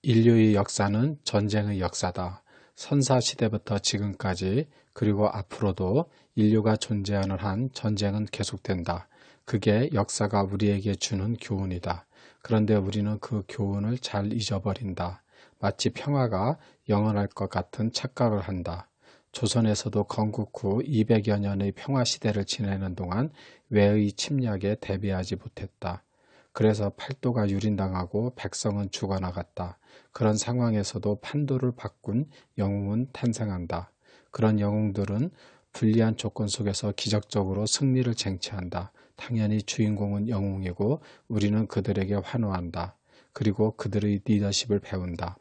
인류의 역사는 전쟁의 역사다. 선사시대부터 지금까지 그리고 앞으로도 인류가 존재하는 한 전쟁은 계속된다. 그게 역사가 우리에게 주는 교훈이다. 그런데 우리는 그 교훈을 잘 잊어버린다. 마치 평화가 영원할 것 같은 착각을 한다. 조선에서도 건국 후 200여 년의 평화시대를 지내는 동안 외의 침략에 대비하지 못했다. 그래서 팔도가 유린당하고 백성은 죽어나갔다. 그런 상황에서도 판도를 바꾼 영웅은 탄생한다. 그런 영웅들은 불리한 조건 속에서 기적적으로 승리를 쟁취한다. 당연히 주인공은 영웅이고 우리는 그들에게 환호한다. 그리고 그들의 리더십을 배운다.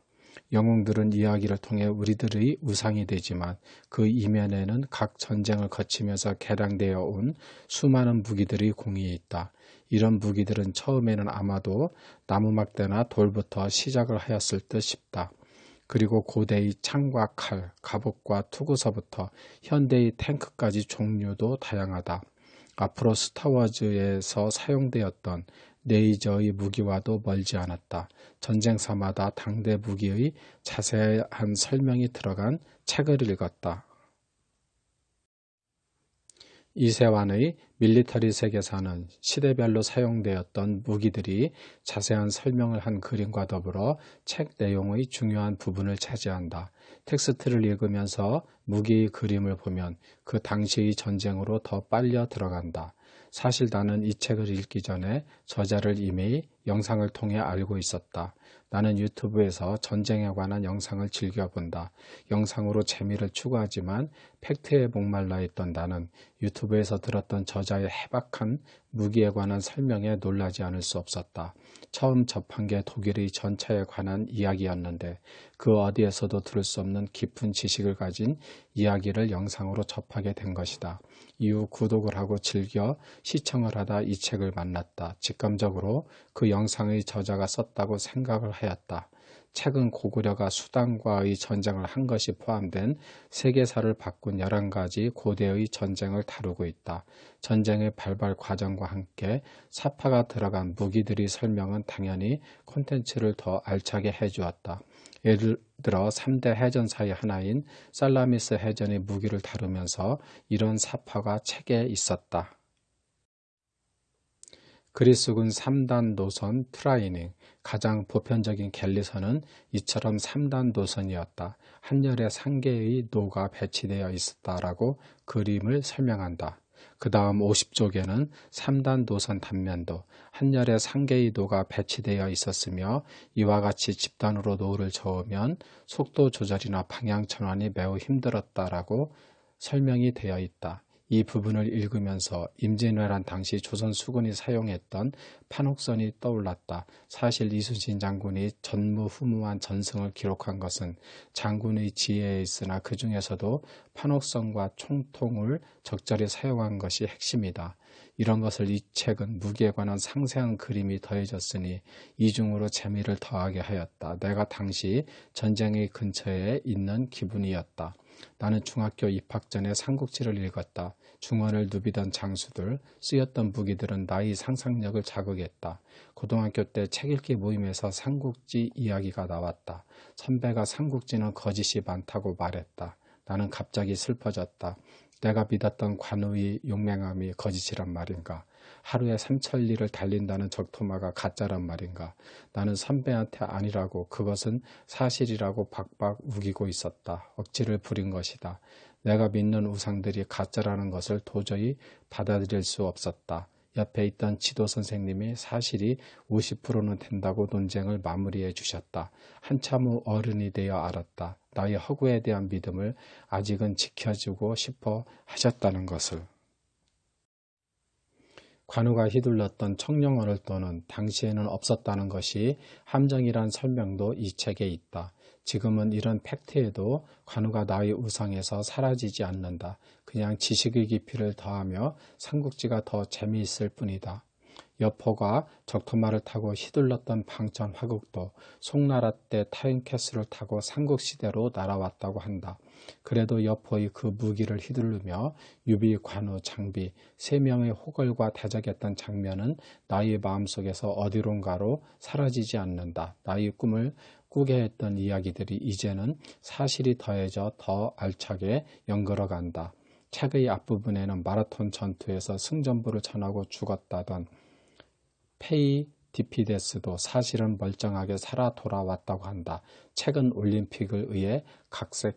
영웅들은 이야기를 통해 우리들의 우상이 되지만 그 이면에는 각 전쟁을 거치면서 개량되어 온 수많은 무기들의 공이 있다. 이런 무기들은 처음에는 아마도 나무막대나 돌부터 시작을 하였을 듯 싶다. 그리고 고대의 창과 칼, 갑옷과 투구서부터 현대의 탱크까지 종류도 다양하다. 앞으로 스타워즈에서 사용되었던 레이저의 무기와도 멀지 않았다. 전쟁사마다 당대 무기의 자세한 설명이 들어간 책을 읽었다. 이세환의 밀리터리 세계사는 시대별로 사용되었던 무기들이 자세한 설명을 한 그림과 더불어 책 내용의 중요한 부분을 차지한다. 텍스트를 읽으면서 무기의 그림을 보면 그 당시의 전쟁으로 더 빨려 들어간다. 사실 나는 이 책을 읽기 전에 저자를 이미 영상을 통해 알고 있었다. 나는 유튜브에서 전쟁에 관한 영상을 즐겨본다. 영상으로 재미를 추구하지만 팩트에 목말라 있던 나는 유튜브에서 들었던 저자의 해박한 무기에 관한 설명에 놀라지 않을 수 없었다. 처음 접한 게 독일의 전차에 관한 이야기였는데 그 어디에서도 들을 수 없는 깊은 지식을 가진 이야기를 영상으로 접하게 된 것이다. 이후 구독을 하고 즐겨 시청을 하다 이 책을 만났다. 직감적으로 그 영상의 저자가 썼다고 생각을 하였다. 책은 고구려가 수단과의 전쟁을 한 것이 포함된 세계사를 바꾼 11가지 고대의 전쟁을 다루고 있다. 전쟁의 발발 과정과 함께 사파가 들어간 무기들의 설명은 당연히 콘텐츠를 더 알차게 해주었다. 예를 들어 3대 해전사의 하나인 살라미스 해전의 무기를 다루면서 이런 사파가 책에 있었다. 그리스군 3단 노선 트라이닝, 가장 보편적인 갤리선은 이처럼 3단 노선이었다. 한열에 3개의 노가 배치되어 있었다라고 그림을 설명한다. 그 다음 50쪽에는 3단 노선 단면도, 한열에 3개의 노가 배치되어 있었으며 이와 같이 집단으로 노를 저으면 속도 조절이나 방향 전환이 매우 힘들었다라고 설명이 되어 있다. 이 부분을 읽으면서 임진왜란 당시 조선 수군이 사용했던 판옥선이 떠올랐다. 사실 이순신 장군이 전무후무한 전승을 기록한 것은 장군의 지혜에 있으나 그 중에서도 판옥선과 총통을 적절히 사용한 것이 핵심이다. 이런 것을 이 책은 무기에 관한 상세한 그림이 더해졌으니 이중으로 재미를 더하게 하였다. 내가 당시 전쟁의 근처에 있는 기분이었다. 나는 중학교 입학 전에 삼국지를 읽었다. 중원을 누비던 장수들, 쓰였던 무기들은 나의 상상력을 자극했다. 고등학교 때 책 읽기 모임에서 삼국지 이야기가 나왔다. 선배가 삼국지는 거짓이 많다고 말했다. 나는 갑자기 슬퍼졌다. 내가 믿었던 관우의 용맹함이 거짓이란 말인가? 하루에 3,000리를 달린다는 적토마가 가짜란 말인가? 나는 선배한테 아니라고 그것은 사실이라고 박박 우기고 있었다. 억지를 부린 것이다. 내가 믿는 우상들이 가짜라는 것을 도저히 받아들일 수 없었다. 옆에 있던 지도 선생님이 사실이 50%는 된다고 논쟁을 마무리해 주셨다. 한참 후 어른이 되어 알았다. 나의 허구에 대한 믿음을 아직은 지켜주고 싶어 하셨다는 것을. 관우가 휘둘렀던 청룡언을 또는 당시에는 없었다는 것이 함정이란 설명도 이 책에 있다. 지금은 이런 팩트에도 관우가 나의 우상에서 사라지지 않는다. 그냥 지식의 깊이를 더하며 삼국지가 더 재미있을 뿐이다. 여포가 적토마를 타고 휘둘렀던 방천 화국도 송나라 때 타임캐슬을 타고 삼국시대로 날아왔다고 한다. 그래도 여포의 그 무기를 휘두르며 유비, 관우, 장비 3명의 호걸과 대적했던 장면은 나의 마음속에서 어디론가로 사라지지 않는다. 나의 꿈을 꾸게 했던 이야기들이 이제는 사실이 더해져 더 알차게 연걸어간다. 책의 앞부분에는 마라톤 전투에서 승전부를 전하고 죽었다던 페이디피데스도 사실은 멀쩡하게 살아 돌아왔다고 한다. 책은 올림픽을 의해 각색